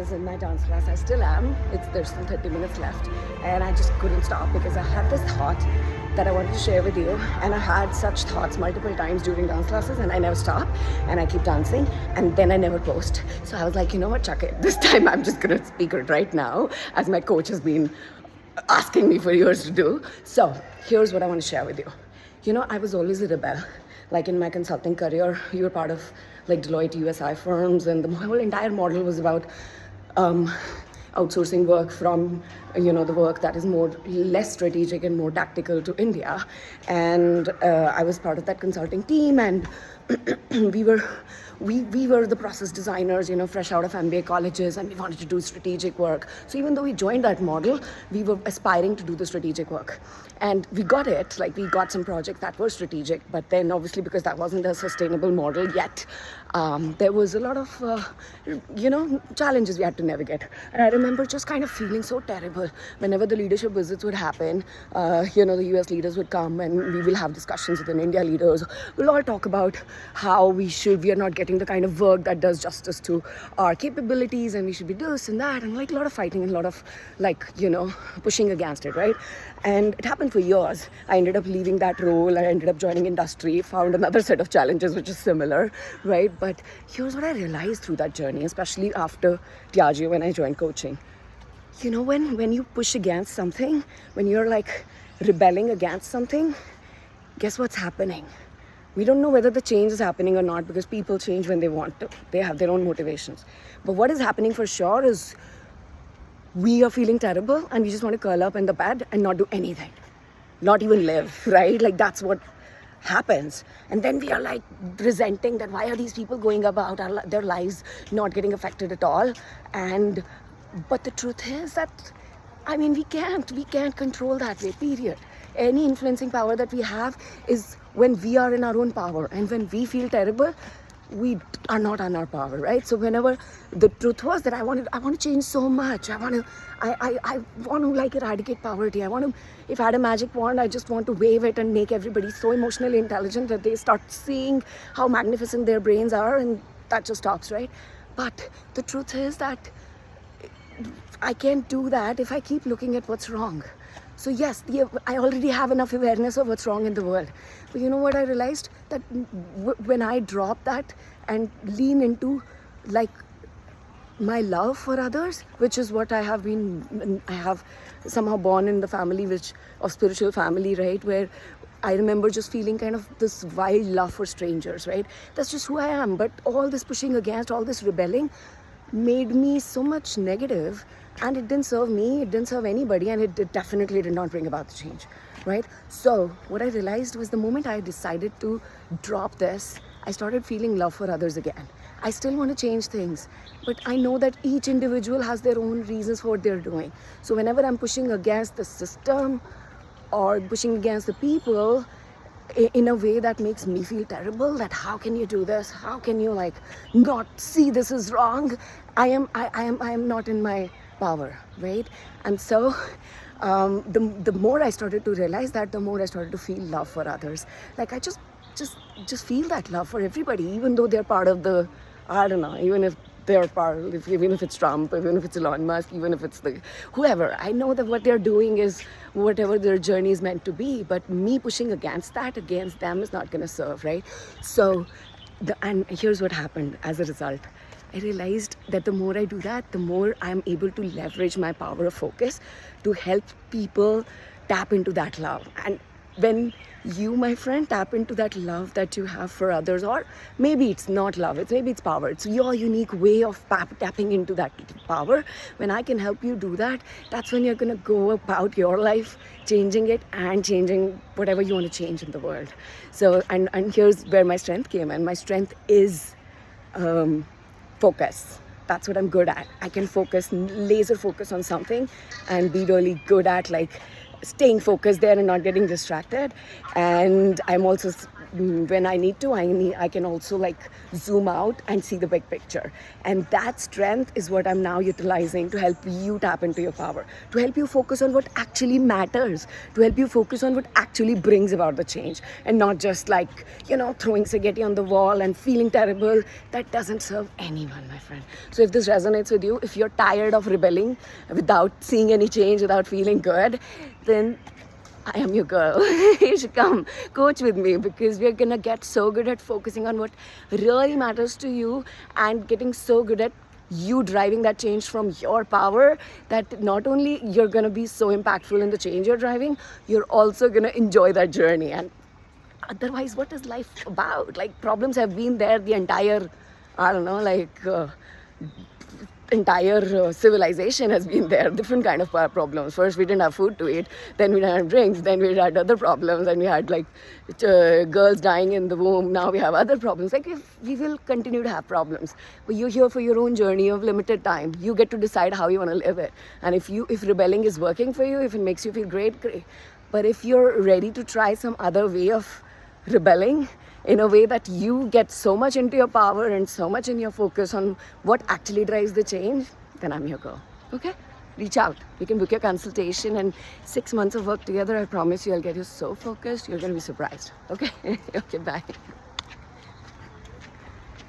was in my dance class. I still am. There's still 30 minutes left. And I just couldn't stop because I had this thought that I wanted to share with you. And I had such thoughts multiple times during dance classes, and I never stop. And I keep dancing, and then I never post. So I was like, you know what, chuck it. This time I'm just going to speak it right now, as my coach has been asking me for years to do. So here's what I want to share with you. You know, I was always a rebel. Like in my consulting career, you were part of like Deloitte, USI firms, and the whole entire model was about outsourcing work from, you know, the work that is less strategic and more tactical to India. And I was part of that consulting team, and we were the process designers, you know, fresh out of MBA colleges, and we wanted to do strategic work. So even though we joined that model, we were aspiring to do the strategic work. And we got it, like we got some projects that were strategic, but then obviously because that wasn't a sustainable model yet, there was a lot of, you know, challenges we had to navigate. And I remember just kind of feeling so terrible whenever the leadership visits would happen. You know, the US leaders would come and we will have discussions with the India leaders. We'll all talk about how we are not getting the kind of work that does justice to our capabilities, and we should be this and that, and like a lot of fighting and a lot of like, you know, pushing against it, right? And it happened for years. I ended up leaving that role. I ended up joining industry, found another set of challenges which is similar, right? But here's what I realized through that journey, especially after Diageo when I joined coaching. You know, when you push against something, when you're like rebelling against something, guess what's happening? We don't know whether the change is happening or not, because people change when they want to. They have their own motivations. But what is happening for sure is we are feeling terrible and we just want to curl up in the bed and not do anything, not even live, right? Like that's what happens. And then we are like resenting that why are these people going about their lives not getting affected at all? But the truth is that, I mean, we can't control that way, period. Any influencing power that we have is when we are in our own power, and when we feel terrible, we are not on our power, right? So whenever the truth was that I want to change so much, I want to like eradicate poverty. If I had a magic wand, I just want to wave it and make everybody so emotionally intelligent that they start seeing how magnificent their brains are, and that just stops, right? But the truth is that I can't do that if I keep looking at what's wrong. So yes, I already have enough awareness of what's wrong in the world. But you know what I realized? That when I drop that and lean into like my love for others, which is what I have somehow born in the family, of spiritual family, right? Where I remember just feeling kind of this wild love for strangers, right? That's just who I am. But all this pushing against, all this rebelling made me so much negative, and it didn't serve me, it didn't serve anybody, and it definitely did not bring about the change, right? So what I realized was the moment I decided to drop this, I started feeling love for others again. I still want to change things, but I know that each individual has their own reasons for what they're doing. So whenever I'm pushing against the system or pushing against the people in a way that makes me feel terrible, that how can you do this? How can you like not see this is wrong? I am not in my power, right? And so the more I started to realize that, the more I started to feel love for others. Like I just feel that love for everybody, even though they're part of the, I don't know, even if it's Trump, even if it's Elon Musk, even if it's whoever, I know that what they're doing is whatever their journey is meant to be, but me pushing against them is not going to serve, right? So, and here's what happened as a result. I realized that the more I do that, the more I'm able to leverage my power of focus to help people tap into that love. And when you, my friend, tap into that love that you have for others, or maybe it's not love, maybe it's power, it's your unique way of tapping into that power. When I can help you do that, that's when you're going to go about your life, changing it and changing whatever you want to change in the world. So, and here's where my strength came in. My strength is focus. That's what I'm good at. I can laser focus on something and be really good at like staying focused there and not getting distracted. And I'm also when I need to, I can also like zoom out and see the big picture. And that strength is what I'm now utilizing to help you tap into your power, to help you focus on what actually matters, to help you focus on what actually brings about the change, and not just like, throwing spaghetti on the wall and feeling terrible. That doesn't serve anyone, my friend. So if this resonates with you, if you're tired of rebelling without seeing any change, without feeling good, then I am your girl. You should come coach with me, because we're gonna get so good at focusing on what really matters to you and getting so good at you driving that change from your power, that not only you're gonna be so impactful in the change you're driving, you're also gonna enjoy that journey. And otherwise, what is life about? Like, problems have been there the entire, I don't know, entire civilization has been there. Different kind of problems. First we didn't have food to eat, then we didn't have drinks, then we had other problems, and we had like girls dying in the womb. Now we have other problems. Like, if we will continue to have problems, but you're here for your own journey of limited time. You get to decide how you want to live it. And if rebelling is working for you, if it makes you feel great. But if you're ready to try some other way of rebelling, in a way that you get so much into your power and so much in your focus on what actually drives the change, then I'm your girl. Okay? Reach out. You can book your consultation, and 6 months of work together, I promise you I'll get you so focused, you're going to be surprised. Okay? Okay, bye.